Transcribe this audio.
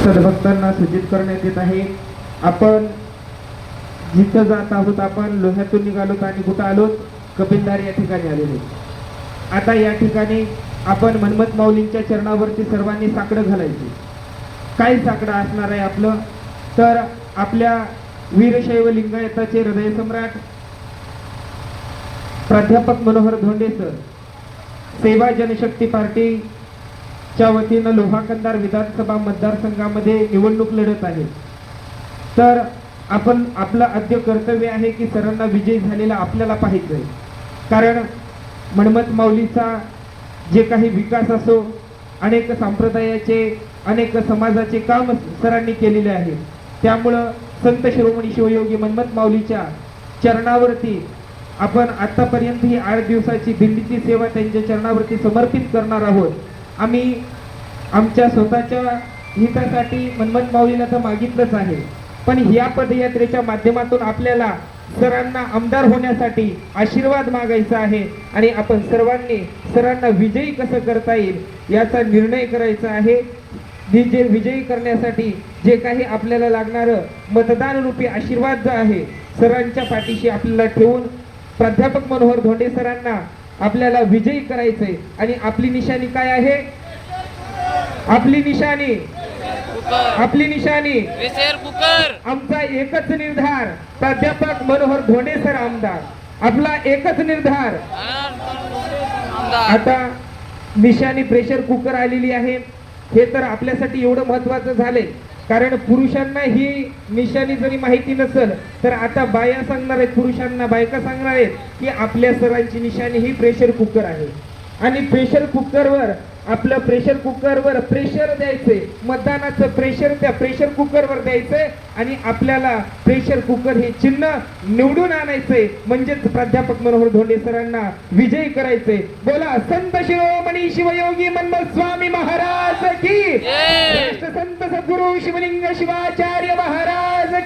सद्भक्तांना सूचित करण्यात येत आहे। आपण जिथं जात आहोत, आपण लोह्यातून निघालोत आणि कुठं आलोत, कपिलधार या ठिकाणी आलेलो। आता या ठिकाणी आपण मनमत माऊलींच्या चरणावरती सर्वांनी साकडं घालायची। काय साकडं असणार आहे आपलं, तर आपल्या वीरशैव लिंगायताचे हृदय सम्राट प्राध्यापक मनोहर धोंडे सर सेवा जनशक्ती पार्टीच्या वतीनं लोहा कंधार विधानसभा मतदारसंघामध्ये निवडणूक लढत आहे। तर आपण आपलं आद्य कर्तव्य आहे की सरांना विजयी झालेला आपल्याला पाहायचंय, कारण मनमत माऊलीचा जे काही विकास असो, अनेक संप्रदायाचे अनेक समाजाचे काम सरांनी केलेले आहे। त्यामुळं संत शिरोमणी शिवयोगी मनमत माऊलीच्या चरणावरती आपण आतापर्यंत ही 8 दिवसाची दिंडीची सेवा त्यांच्या चरणावरती समर्पित करणार आहोत। आम्ही आमच्या स्वतःच्या हितासाठी मनमत माऊलीला तर मागितलंच आहे, पण या पदयात्रेच्या माध्यमातून आपल्याला सरांना आमदार होण्यासाठी आशीर्वाद मागायचा आहे आणि आपण सर्वांनी सरांना विजयी कसं करता येईल याचा निर्णय करायचा आहे। जे विजयी करण्यासाठी जे काही आपल्याला लागणारं मतदान रूपी आशीर्वाद जो आहे सरांच्या पाठीशी आपल्याला ठेवून प्राध्यापक मनोहर धोंडे सरांना आपल्याला विजयी करायचंय। आणि आपली निशाणी काय आहे? आपली निशाणी आमचा एकच निर्धार, प्राध्यापक मनोहर धोंडे सर आमदार, आपला एकच निर्धार। आता निशाणी प्रेशर कुकर आलेली आहे। हे तर आपल्यासाठी एवढं महत्वाचं झालंय, कारण पुरुषांना ही निशाणी जरी माहिती नसेल तर आता बाया सांगणार आहेत, पुरुषांना बायका सांगणार आहेत की आपल्या सरांची निशाणी ही प्रेशर कुकर आहे। आणि प्रेशर कुकरवर आपलं प्रेशर कुकरवर प्रेशर द्यायचे, मतदानाचं प्रेशर त्या प्रेशर कुकरवर द्यायचंय आणि आपल्याला प्रेशर कुकर हे चिन्ह निवडून आणायचंय, म्हणजेच प्राध्यापक मनोहर धोंडे सरांना विजयी करायचंय। बोला संत शिरोमणी शिवयोगी मनमत स्वामी महाराज की, संत सद्गुरु शिवलिंग शिवाचार्य महाराज की।